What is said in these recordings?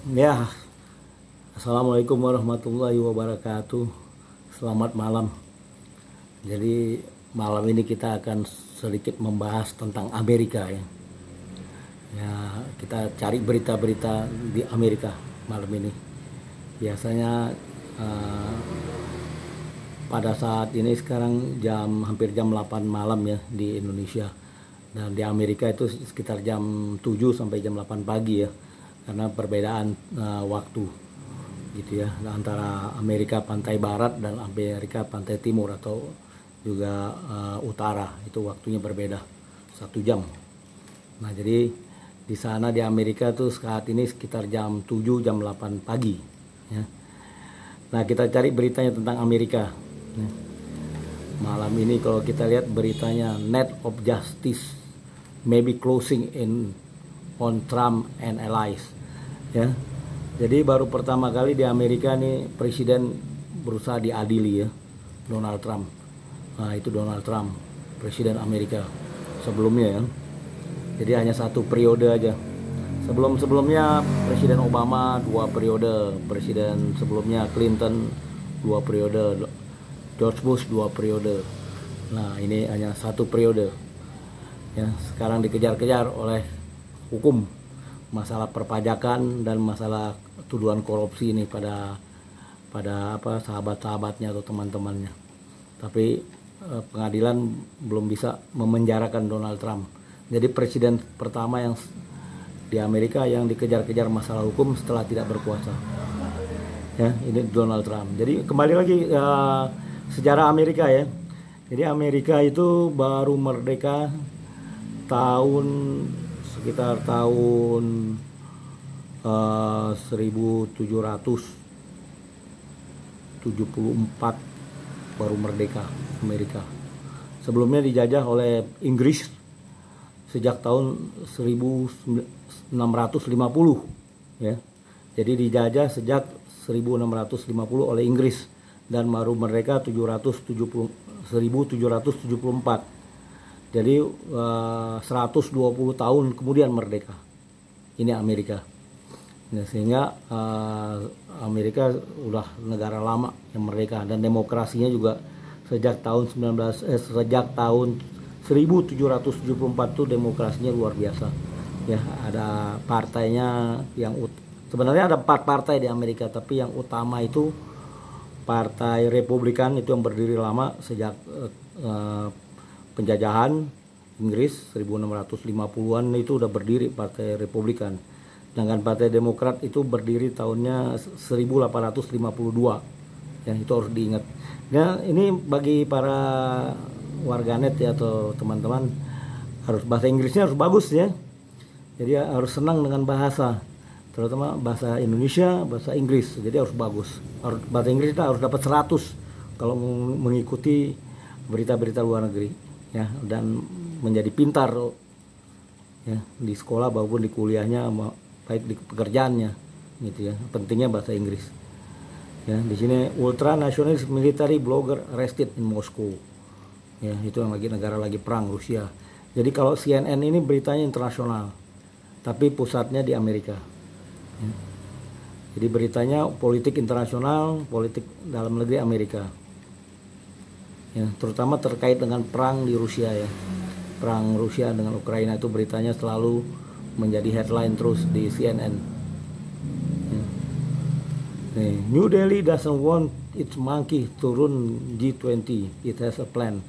Ya, assalamualaikum warahmatullahi wabarakatuh. Selamat malam. Jadi malam ini kita akan sedikit membahas tentang Amerika ya. Ya, kita cari berita-berita di Amerika malam ini. Biasanya eh, pada saat ini sekarang hampir jam 8 malam ya di Indonesia. Dan di Amerika itu sekitar jam 7 sampai jam 8 pagi ya. Karena perbedaan waktu gitu ya, antara Amerika pantai barat dan Amerika pantai timur atau juga utara, itu waktunya berbeda 1 jam. Nah jadi di sana di Amerika tuh saat ini sekitar jam 7 jam 8 pagi ya. Nah kita cari beritanya tentang Amerika ya. Malam ini kalau kita lihat beritanya, net of justice maybe closing in on Trump and allies ya. Jadi baru pertama kali di Amerika nih presiden berusaha diadili ya, Donald Trump. Nah itu Donald Trump, presiden Amerika sebelumnya ya. Jadi hanya 1 periode aja. Sebelumnya Presiden Obama 2 periode, presiden sebelumnya Clinton 2 periode, George Bush 2 periode. Nah ini hanya 1 periode. Ya, sekarang dikejar-kejar oleh hukum masalah perpajakan dan masalah tuduhan korupsi ini pada sahabat-sahabatnya atau teman-temannya. Tapi pengadilan belum bisa memenjarakan Donald Trump. Jadi presiden pertama yang di Amerika yang dikejar-kejar masalah hukum setelah tidak berkuasa. Ya, ini Donald Trump. Jadi kembali lagi sejarah Amerika ya. Jadi Amerika itu baru merdeka sekitar tahun 1774 baru merdeka Amerika. Sebelumnya dijajah oleh Inggris sejak tahun 1650 ya. Jadi dijajah sejak 1650 oleh Inggris dan baru merdeka 1774. Jadi 120 tahun kemudian merdeka. Ini Amerika. Nah, sehingga Amerika udah negara lama yang merdeka dan demokrasinya juga sejak tahun 1774 tuh demokrasinya luar biasa. Ya, ada partainya yang sebenarnya ada 4 partai di Amerika, tapi yang utama itu Partai Republikan, itu yang berdiri lama sejak penjajahan Inggris 1650-an itu udah berdiri Partai Republikan. Sedangkan Partai Demokrat itu berdiri tahunnya 1852. Ya, itu harus diingat. Nah, ini bagi para warganet ya atau teman-teman, harus bahasa Inggrisnya harus bagus ya. Jadi harus senang dengan bahasa, terutama bahasa Indonesia, bahasa Inggris. Jadi harus bagus. Bahasa Inggris kita harus dapat 100 kalau mengikuti berita-berita luar negeri. Ya, dan menjadi pintar ya di sekolah maupun di kuliahnya, baik di pekerjaannya gitu ya. Pentingnya bahasa Inggris. Ya, di sini ultra nationalist military blogger arrested in Moscow. Ya, itu yang negara lagi perang Rusia. Jadi kalau CNN ini beritanya internasional, tapi pusatnya di Amerika. Ya. Jadi beritanya politik internasional, politik dalam negeri Amerika. Ya, terutama terkait dengan perang di Rusia ya. Perang Rusia dengan Ukraina itu beritanya selalu menjadi headline terus di CNN. Ya. Nih, New Delhi doesn't want its monkey to run G20. It has a plan.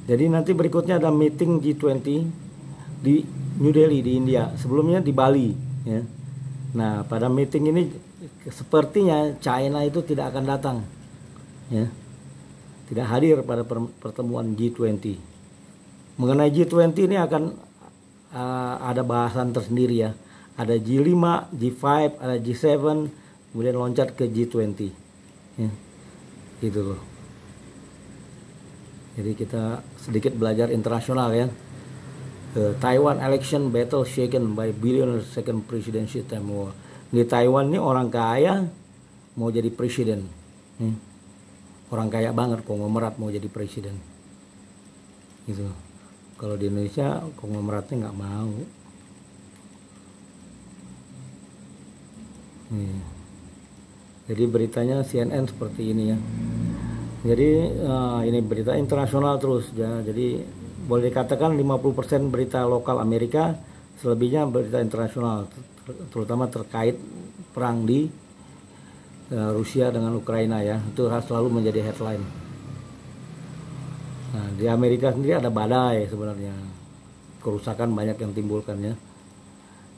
Jadi nanti berikutnya ada meeting G20 di New Delhi di India. Sebelumnya di Bali ya. Nah, pada meeting ini sepertinya China itu tidak akan datang. Ya. Tidak hadir pada pertemuan G20. Mengenai G20 ini akan ada bahasan tersendiri ya. Ada G5, G5, ada G7, kemudian loncat ke G20. Ya, gitu loh. Jadi kita sedikit belajar internasional ya. Taiwan election battle shaken by billionaire second presidential term war. Di Taiwan ini orang kaya mau jadi presiden. Orang kaya banget, konglomerat mau jadi presiden gitu. Kalau di Indonesia konglomeratnya nggak mau Nih. Jadi beritanya CNN seperti ini ya. Jadi ini berita internasional terus ya. Jadi boleh dikatakan 50% berita lokal Amerika, selebihnya berita internasional, terutama terkait perang di Rusia dengan Ukraina ya. Itu harus selalu menjadi headline. Nah, di Amerika sendiri ada badai sebenarnya. Kerusakan banyak yang timbulkan ya.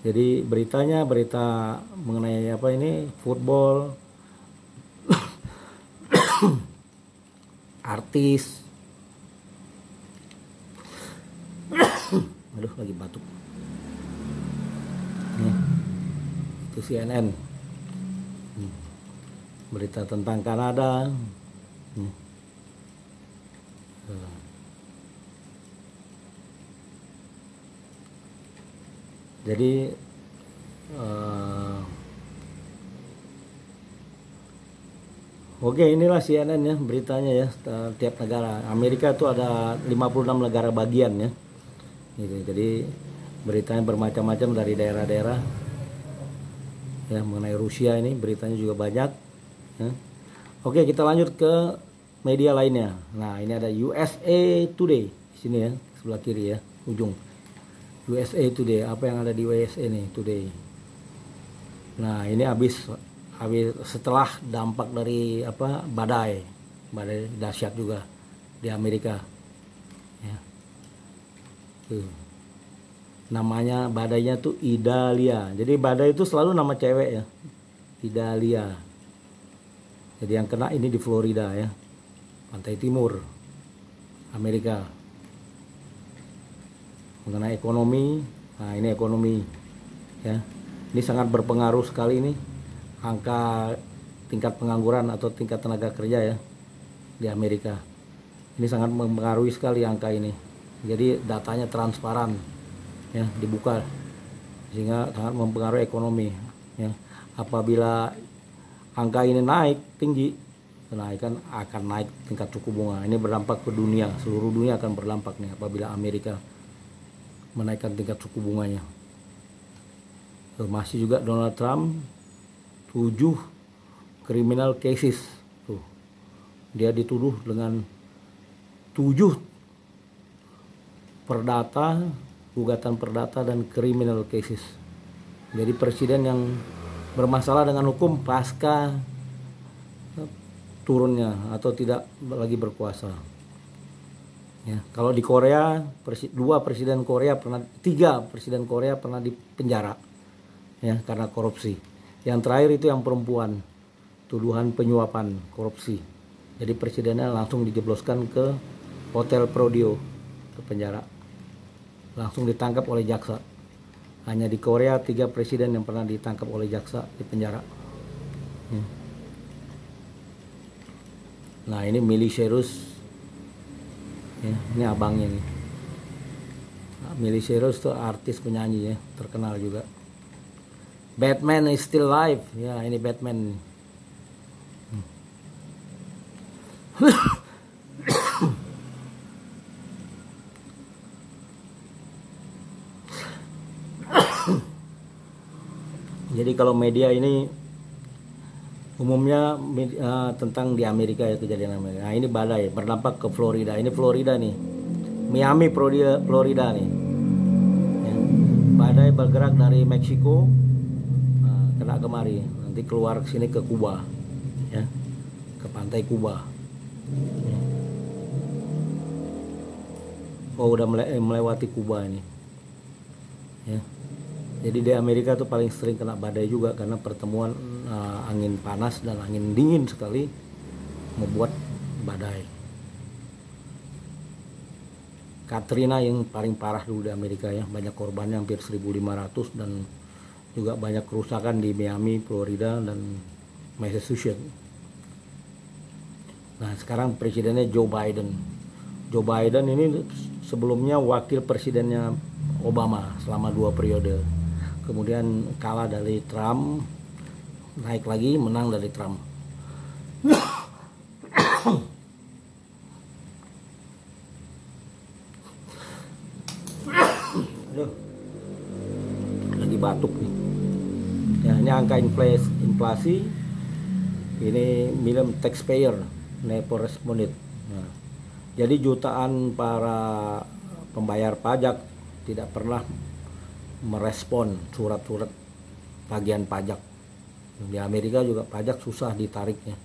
Jadi beritanya berita mengenai apa ini, football, artis. Aduh, lagi batuk. Nih, itu CNN. Berita tentang Kanada. Jadi oke, inilah CNN ya beritanya ya, tiap negara. Amerika itu ada 56 negara bagian ya. Gitu. Jadi beritanya bermacam-macam dari daerah-daerah. Ya, mengenai Rusia ini beritanya juga banyak ya. Oke, kita lanjut ke media lainnya. Nah, ini ada USA Today di sini ya, sebelah kiri ya, ujung. USA Today, apa yang ada di USA nih Today. Nah, ini habis setelah dampak dari apa, badai dahsyat juga di Amerika ya. Tuh. Namanya badainya tuh Idalia. Jadi badai itu selalu nama cewek ya, Idalia. Jadi yang kena ini di Florida ya, pantai timur Amerika. Mengenai ekonomi, nah ini ekonomi ya, ini sangat berpengaruh sekali ini angka tingkat pengangguran atau tingkat tenaga kerja ya di Amerika. Ini sangat mempengaruhi sekali angka ini. Jadi datanya transparan ya, dibuka, sehingga sangat mempengaruhi ekonomi ya. Apabila angka ini naik tinggi, kenaikan akan naik tingkat suku bunga. Ini berdampak ke dunia, seluruh dunia akan berdampak nih apabila Amerika menaikkan tingkat suku bunganya. Masih juga Donald Trump, 7 criminal cases. Tuh. Dia dituduh dengan 7 perdata, gugatan perdata dan criminal cases. Jadi presiden yang bermasalah dengan hukum pasca turunnya atau tidak lagi berkuasa. Ya, kalau di Korea, 3 presiden Korea pernah dipenjara ya karena korupsi. Yang terakhir itu yang perempuan, tuduhan penyuapan korupsi. Jadi presidennya langsung dijebloskan ke Hotel Prodio, ke penjara. Langsung ditangkap oleh jaksa. Hanya di Korea 3 presiden yang pernah ditangkap oleh jaksa di penjara. Nah, ini Miley Cyrus. Ya, ini abangnya nih. Nah, Miley Cyrus tuh artis penyanyi ya, terkenal juga. Batman is still alive. Ya, ini Batman. Jadi kalau media ini umumnya tentang di Amerika ya, kejadian Amerika. Nah, ini badai berdampak ke Florida. Ini Florida nih, Miami, Florida nih. Ya. Badai bergerak dari Meksiko, kena kemari, nanti keluar ke sini ke Kuba, ya, ke pantai Kuba. Ya. Oh, udah melewati Kuba ini. Ya. Jadi di Amerika tuh paling sering kena badai juga karena pertemuan angin panas dan angin dingin sekali membuat badai. Katrina yang paling parah dulu di Amerika ya, banyak korbannya hampir 1.500 dan juga banyak kerusakan di Miami, Florida dan Massachusetts. Nah, sekarang presidennya Joe Biden. Joe Biden ini sebelumnya wakil presidennya Obama selama 2 periode. Kemudian kalah dari Trump, naik lagi, menang dari Trump. Aduh, lagi batuk nih. Ya, ini angka inflasi, ini minimum taxpayer never responded. Nah, jadi jutaan para pembayar pajak tidak pernah merespon surat-surat tagihan pajak. Di Amerika juga pajak susah ditariknya,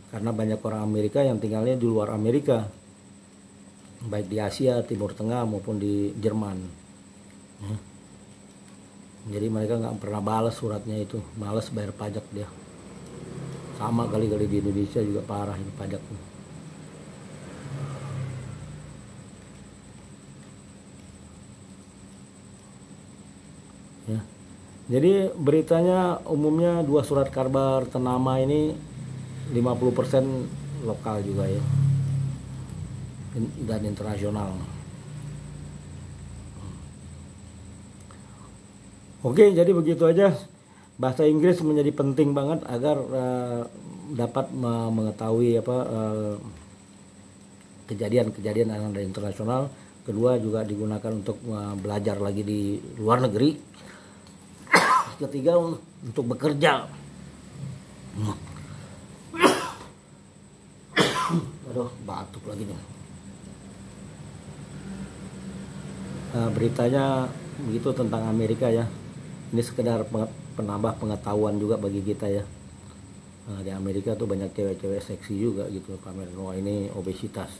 karena banyak orang Amerika yang tinggalnya di luar Amerika, baik di Asia, Timur Tengah maupun di Jerman. Jadi mereka nggak pernah balas suratnya itu, malas bayar pajak dia. Sama kali-kali di Indonesia juga parah ini pajaknya. Ya. Jadi beritanya umumnya dua surat kabar ternama ini 50% lokal juga ya, dan internasional. Oke, jadi begitu aja. Bahasa Inggris menjadi penting banget agar dapat mengetahui kejadian-kejadian yang ada internasional. Kedua, juga digunakan untuk belajar lagi di luar negeri. Ketiga, untuk bekerja. Aduh, batuk lagi nih. Beritanya begitu tentang Amerika ya. Ini sekedar penambah pengetahuan juga bagi kita ya. Di Amerika tuh banyak cewek-cewek seksi juga gitu, pamer. Wah, ini obesitas.